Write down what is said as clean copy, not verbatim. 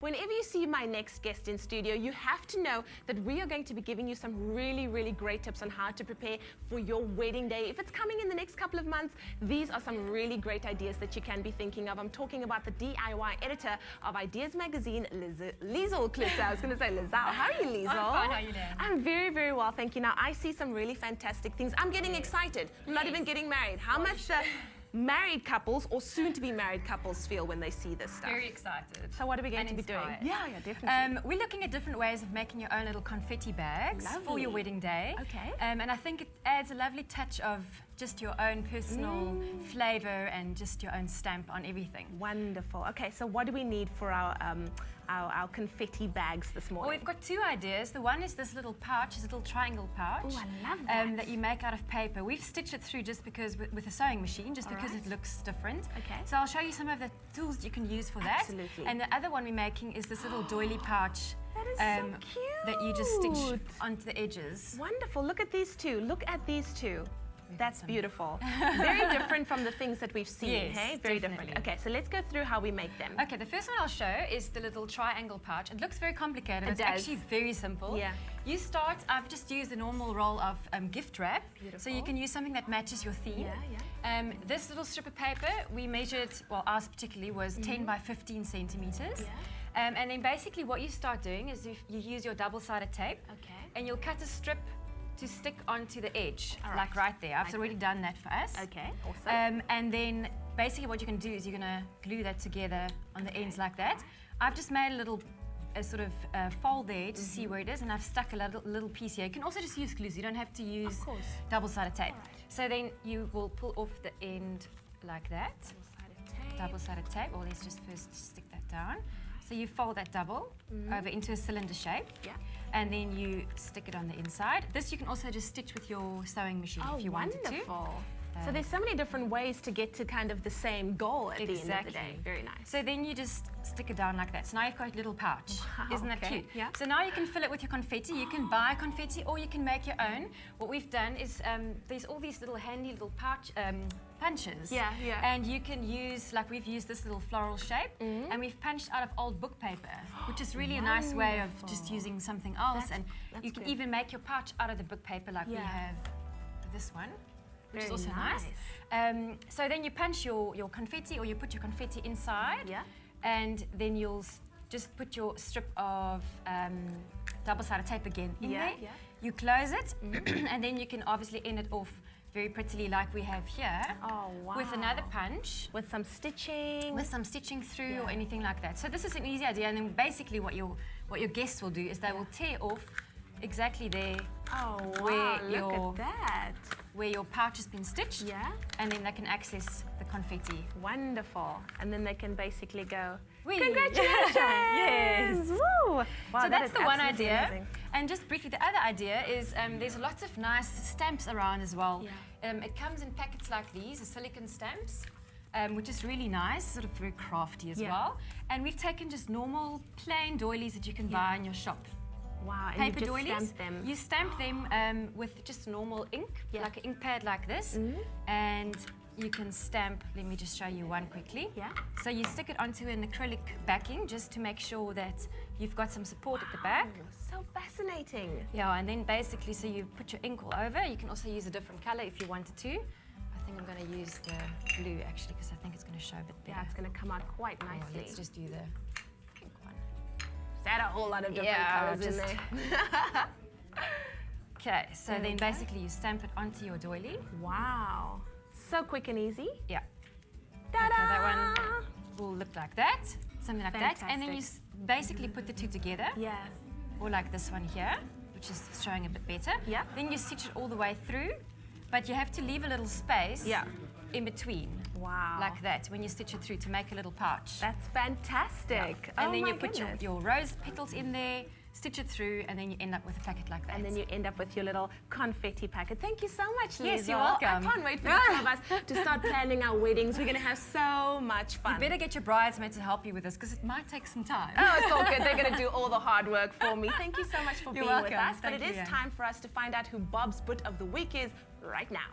Whenever you see my next guest in studio, you have to know that we are going to be giving you some really, really great tips on how to prepare for your wedding day. If it's coming in the next couple of months, these are some really great ideas that you can be thinking of. I'm talking about the DIY editor of Ideas Magazine, Liesel Klitzer. I was going to say Lizelle. How are you, Liesel? I'm fine, how are you doing? I'm very, very well, thank you. Now, I see some really fantastic things. I'm getting excited. I'm not even getting married. How much the married couples or soon-to-be married couples feel when they see this stuff? Very excited. So what are we going to be doing? Yeah, definitely. We're looking at different ways of making your own little confetti bags for your wedding day. Okay. And I think it adds a lovely touch of just your own personal flavor and just your own stamp on everything. Wonderful. Okay, so what do we need for our confetti bags this morning? Well, we've got two ideas. The one is this little pouch, this little triangle pouch. Oh, I love that. That you make out of paper. We've stitched it through just because with a sewing machine, just because it looks different. Okay. So I'll show you some of the tools that you can use for that. Absolutely. And the other one we're making is this little doily pouch. That is so cute. That you just stitch onto the edges. Wonderful. Look at these two. Look at these two. That's beautiful. Very different from the things that we've seen, yes, hey? Very definitely. different. Okay, so let's go through how we make them. Okay, the first one I'll show is the little triangle pouch. It looks very complicated. It It's does. actually very simple. Yeah. You start, I've just used a normal roll of gift wrap. Beautiful. So you can use something that matches your theme. Yeah. This little strip of paper, we measured, well, ours particularly was 10 by 15 centimeters. Yeah. And then basically what you start doing is you use your double-sided tape. Okay. And you'll cut a strip to stick onto the edge, All right. like right there. I've Like already done that for us. Okay, awesome. And then basically what you can do is you're going to glue that together on the ends like that. I've just made a sort of fold there to see where it is, and I've stuck a little piece here. You can also just use glue, so you don't have to use double-sided tape. All right. So then you will pull off the end like that. Double-sided tape. Double-sided tape. Well, let's just first stick that down. So you fold that double over into a cylinder shape. Yeah. And then you stick it on the inside. This you can also just stitch with your sewing machine if you wanted to. Wonderful. So there's so many different ways to get to kind of the same goal at the end of the day. Very nice. So then you just stick it down like that. So now you've got a little pouch. Wow, Isn't that cute? Yeah. So now you can fill it with your confetti. You can buy confetti or you can make your own. What we've done is there's all these little handy little pouch punches. Yeah. And you can use, like we've used this little floral shape, and we've punched out of old book paper, which is really a nice way of just using something else. And you can even make your pouch out of the book paper like we have this one. Which is also nice. So then you punch your confetti, or you put your confetti inside, and then you'll just put your strip of double-sided tape again in there. You close it, and then you can obviously end it off very prettily like we have here. Oh, wow. With another punch. With some stitching. With some stitching through or anything like that. So this is an easy idea, and then basically what your guests will do is they will tear off exactly there. Oh, wow, look at that. Where your pouch has been stitched. Yeah. And then they can access the confetti. Wonderful. And then they can basically go, Whee. congratulations! Yes. Woo! Wow, So that's the one idea. Amazing. And just briefly, the other idea is there's lots of nice stamps around as well. It comes in packets like these, the silicone stamps. Which is really nice, sort of very crafty as well. And we've taken just normal plain doilies that you can buy in your shop. Wow, and Paper you just doilies. stamp them. You stamp them with just normal ink, like an ink pad like this. And you can stamp, let me just show you one quickly. So you stick it onto an acrylic backing just to make sure that you've got some support at the back. So fascinating. Yeah, and then basically, so you put your ink all over. You can also use a different color if you wanted to. I think I'm going to use the blue actually, because I think it's going to show a bit better. Yeah, it's going to come out quite nicely. Let's just do the pink one. Add a whole lot of different colors in there. Okay, so then basically you stamp it onto your doily. Wow. So quick and easy. Yeah. Ta-da! Okay, that one will look like that, something like that. And then you basically put the two together. Yeah. Or like this one here, which is showing a bit better. Yeah. Then you stitch it all the way through, but you have to leave a little space in between. Wow. Like that, when you stitch it through to make a little pouch. That's fantastic. And then you put your rose petals in there, stitch it through, and then you end up with a packet like that. And then you end up with your little confetti packet. Thank you so much, Liesel. Yes, you're welcome. I can't wait for the two of us to start planning our weddings. We're going to have so much fun. You better get your bridesmaid to help you with this, because it might take some time. Oh, it's all good. They're going to do all the hard work for me. Thank you so much for being with us. But Thank it is you. time for us to find out who Bob's Bit of the Week is right now.